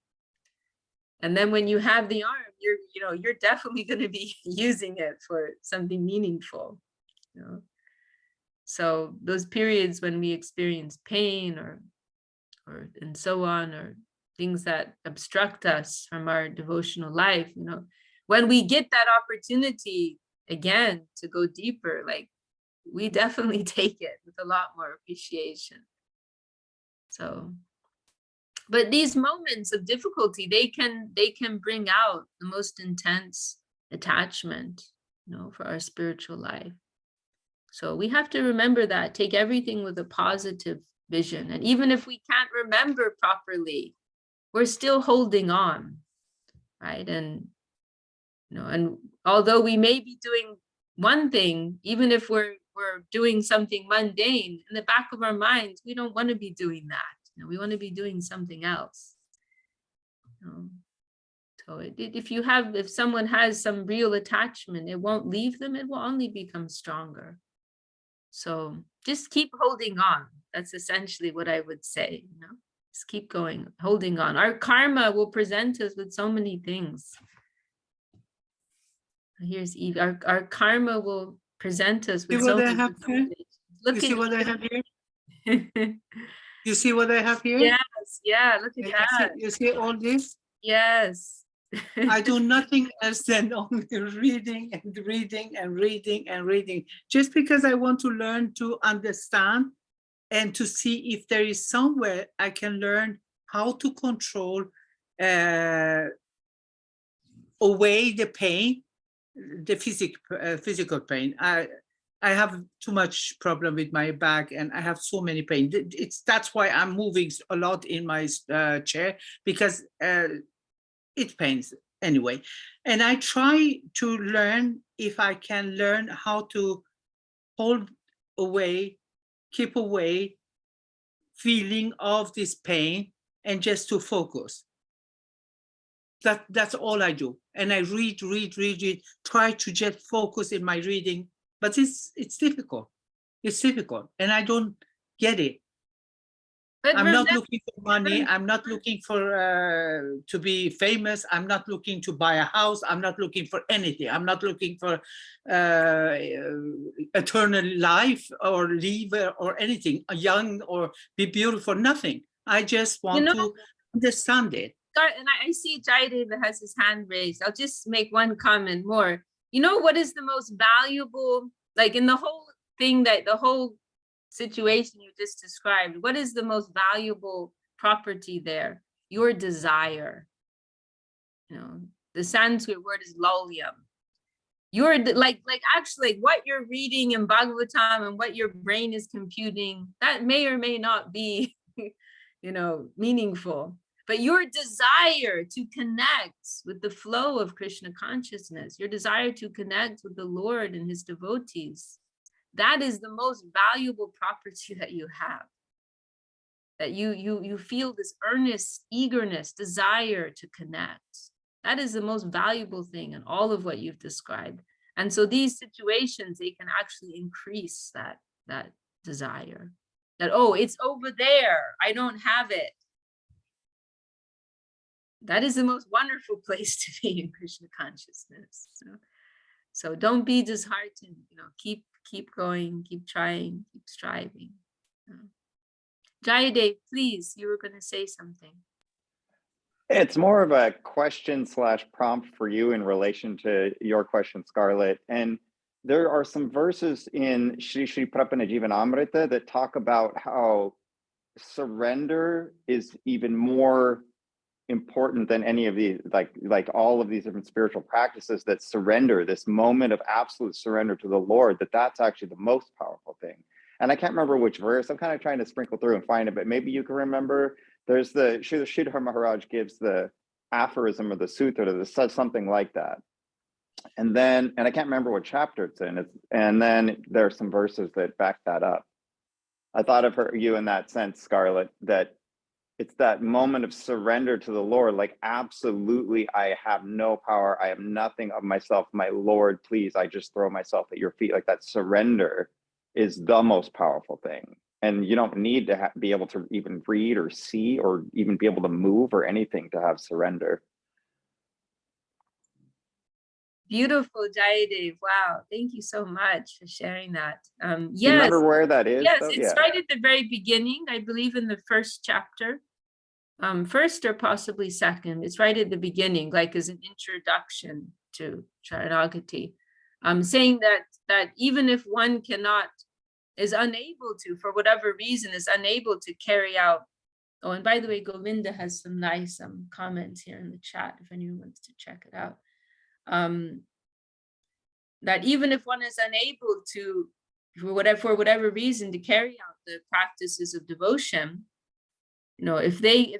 And then when you have the arm, you're definitely going to be using it for something meaningful. So those periods when we experience pain or and so on, or things that obstruct us from our devotional life, when we get that opportunity again to go deeper, like we definitely take it with a lot more appreciation. So, but these moments of difficulty, they can bring out the most intense attachment, for our spiritual life. So we have to remember that, take everything with a positive vision. And even if we can't remember properly, we're still holding on, right? And and although we may be doing one thing, even if we're doing something mundane, in the back of our minds, we don't want to be doing that. We want to be doing something else. So if someone has some real attachment, it won't leave them. It will only become stronger. So just keep holding on. That's essentially what I would say, just keep going, holding on. Our karma will present us with so many things. Here's Eve. Our karma will present us with so many things. You see what I have here? You see what I have here? Yes, yeah, look at that. You see all this? Yes. I do nothing else than only reading and reading and reading and reading, just because I want to learn to understand and to see if there is somewhere I can learn how to control away the pain, the physical pain. I have too much problem with my back, and I have so many pain. That's why I'm moving a lot in my chair, because it pains anyway. And I try to learn if I can learn how to hold away, keep away feeling of this pain, and just to focus. That's all I do. And I read, try to just focus in my reading, but it's difficult. It's difficult, and I don't get it. But I'm not looking for money. I'm not looking for to be famous. I'm not looking to buy a house. I'm not looking for anything. I'm not looking for eternal life or live or anything, young or be beautiful, nothing. I just want to understand it. And I see Jaidev has his hand raised. I'll just make one comment more. What is the most valuable, like in the whole thing, that the whole situation you just described, what is the most valuable property there? Your desire. The Sanskrit word is laulyam. You're like actually what you're reading in Bhagavatam and what your brain is computing, that may or may not be, meaningful. But your desire to connect with the flow of Krishna consciousness, your desire to connect with the Lord and his devotees, that is the most valuable property that you have. That you feel this earnest eagerness, desire to connect. That is the most valuable thing in all of what you've described. And so these situations, they can actually increase that desire. That, oh, it's over there, I don't have it. That is the most wonderful place to be in Krishna consciousness. So don't be disheartened, keep going, keep trying, keep striving. Jayadev, please, you were going to say something. It's more of a question / prompt for you in relation to your question, Scarlett. And there are some verses in Shri Shri Prapana Jivanamrita that talk about how surrender is even more important than any of these, like all of these different spiritual practices, that surrender, this moment of absolute surrender to the Lord, that's actually the most powerful thing. And I can't remember which verse. I'm kind of trying to sprinkle through and find it, but maybe you can remember. There's the Sridhar Maharaj gives the aphorism or the sutra that says something like that. And I can't remember what chapter it's in. And then there are some verses that back that up. I thought of you in that sense, Scarlett, that it's that moment of surrender to the Lord, like, absolutely, I have no power. I have nothing of myself. My Lord, please, I just throw myself at your feet. Like, that surrender is the most powerful thing. And you don't need to be able to even read or see or even be able to move or anything to have surrender. Beautiful, Jayadev. Wow, thank you so much for sharing that. Yes. Do you remember where that is? Yes, though? it's right at the very beginning, I believe in the first chapter. First or possibly second. It's right at the beginning, like as an introduction to Sharanagati. Saying that even if one is unable to, for whatever reason, is unable to carry out. Oh, and by the way, Govinda has some nice comments here in the chat if anyone wants to check it out. That even if one is unable to, for whatever reason, to carry out the practices of devotion, if they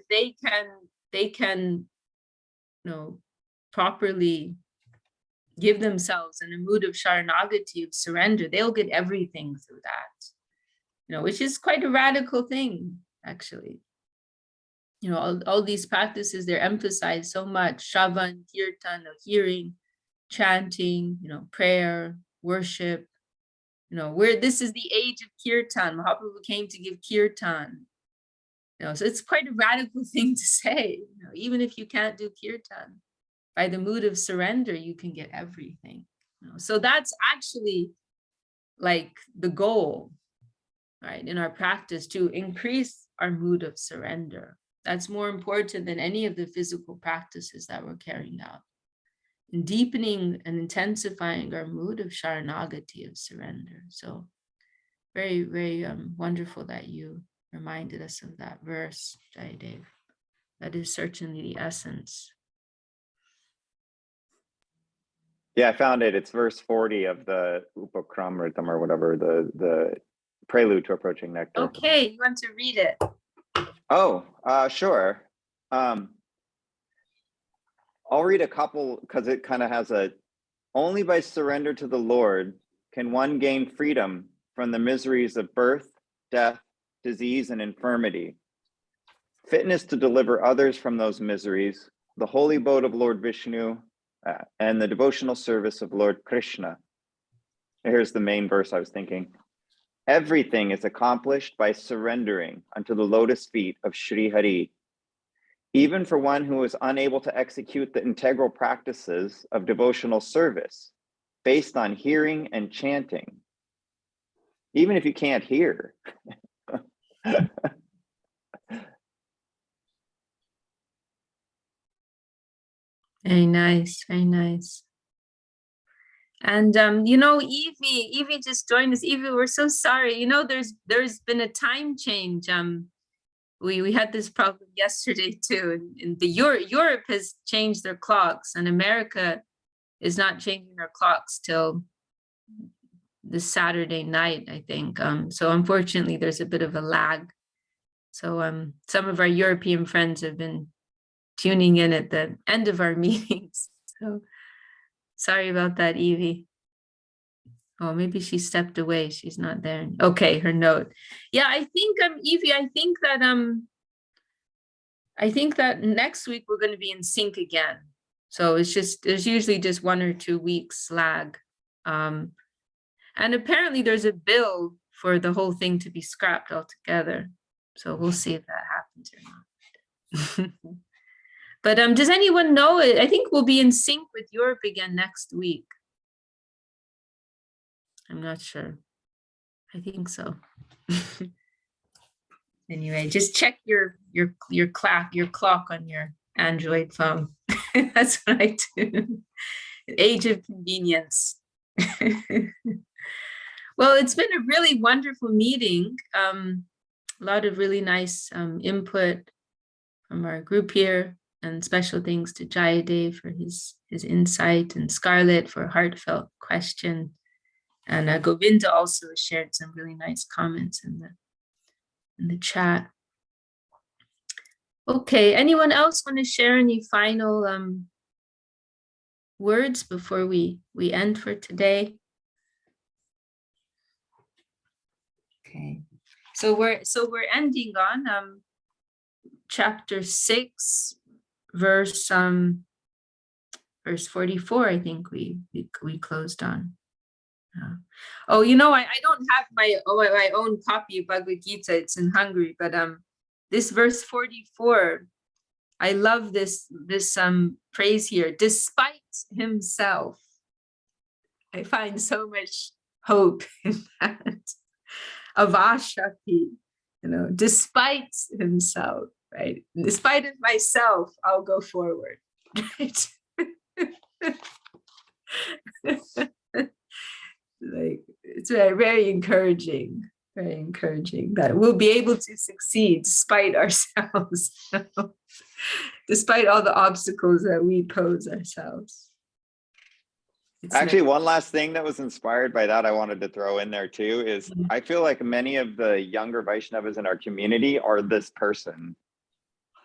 can properly give themselves in a mood of Sharanagati, of surrender, they'll get everything through that, which is quite a radical thing, actually. All these practices, they're emphasized so much: Shravan, Kirtan, hearing, chanting, prayer, worship. This is the age of Kirtan. Mahaprabhu came to give Kirtan. So it's quite a radical thing to say. Even if you can't do Kirtan, by the mood of surrender, you can get everything. So that's actually like the goal, right, in our practice, to increase our mood of surrender. That's more important than any of the physical practices that we're carrying out. In deepening and intensifying our mood of Sharanagati, of surrender. So very, very wonderful that you reminded us of that verse, Jayadev. That is certainly the essence. Yeah, I found it. It's verse 40 of the Upakramritam or whatever, the prelude to approaching nectar. Okay, you want to read it? Oh, sure. I'll read a couple because it kind of has only by surrender to the Lord can one gain freedom from the miseries of birth, death, disease, and infirmity. Fitness to deliver others from those miseries, the holy abode of Lord Vishnu, and the devotional service of Lord Krishna. Here's the main verse I was thinking. Everything is accomplished by surrendering unto the lotus feet of Sri Hari. Even for one who is unable to execute the integral practices of devotional service based on hearing and chanting. Even if you can't hear. Very nice, very nice. And Evie just joined us. Evie, we're so sorry. There's been a time change. We had this problem yesterday too. And Europe has changed their clocks, and America is not changing her clocks till this Saturday night, I think. So unfortunately, there's a bit of a lag. So some of our European friends have been tuning in at the end of our meetings. So sorry about that, Evie. Oh, maybe she stepped away. She's not there. Okay, her note. Yeah, I think Evie, I think that next week we're going to be in sync again. So there's usually just 1 or 2 weeks lag. And apparently there's a bill for the whole thing to be scrapped altogether. So we'll see if that happens or not. But does anyone know it? I think we'll be in sync with Europe again next week. I'm not sure. I think so. Anyway, just check your clock on your Android phone. That's what I do. Age of convenience. Well, it's been a really wonderful meeting. A lot of really nice input from our group here, and special thanks to Jayade for his insight, and Scarlett for a heartfelt question. And Govinda also shared some really nice comments in the chat. Okay, anyone else want to share any final words before we end for today? Okay, so we're ending on chapter 6, verse 44. I think we closed on. Oh, you know, I don't have my own copy of Bhagavad Gita. It's in Hungary, but this verse 44, I love this phrase here. Despite himself, I find so much hope in that. Avashati, despite himself, right? Despite of myself, I'll go forward. Right? Like, it's very encouraging that we'll be able to succeed despite ourselves, despite all the obstacles that we pose ourselves. Actually, one last thing that was inspired by that I wanted to throw in there too is I feel like many of the younger Vaishnavas in our community are this person.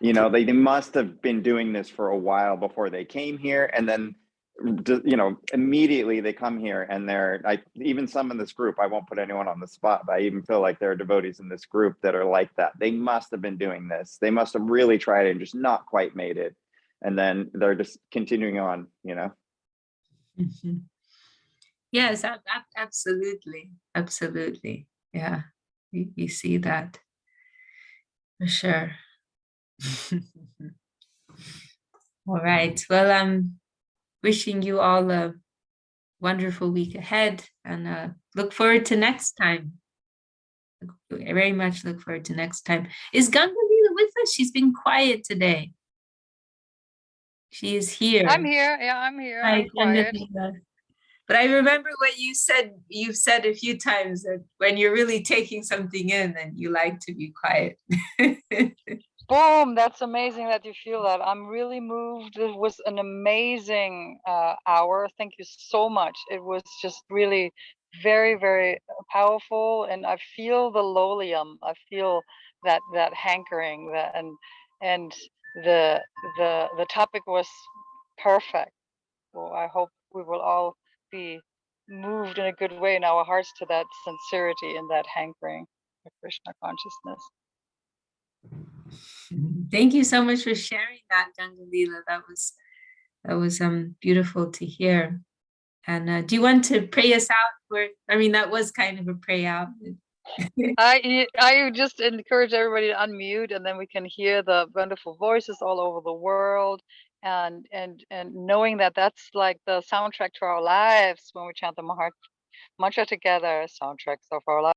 They must have been doing this for a while before they came here, and then immediately they come here and even some in this group, I won't put anyone on the spot, but I even feel like there are devotees in this group that are like that. They must have been doing this. They must have really tried it and just not quite made it. And then they're just continuing on, Mm-hmm. Yes, absolutely. Absolutely. Yeah, you see that for sure. All right. Well, I'm wishing you all a wonderful week ahead, and look forward to next time. I very much look forward to next time. Is Gangalila with us? She's been quiet today. She is here. I'm here. Yeah, I'm here. Hi, I'm quiet. Gangalila. But I remember what you said. You've said a few times that when you're really taking something in, then you like to be quiet. Boom! That's amazing that you feel that. I'm really moved. It was an amazing hour. Thank you so much. It was just really very, very powerful, and I feel the lolium. I feel that hankering. And the topic was perfect. So I hope we will all be moved in a good way in our hearts to that sincerity and that hankering of Krishna consciousness. Thank you so much for sharing that, Gangalila. That was beautiful to hear. And do you want to pray us out? That was kind of a pray out. I just encourage everybody to unmute, and then we can hear the wonderful voices all over the world, and knowing that that's like the soundtrack to our lives when we chant the Mahat mantra together, soundtracks of our lives.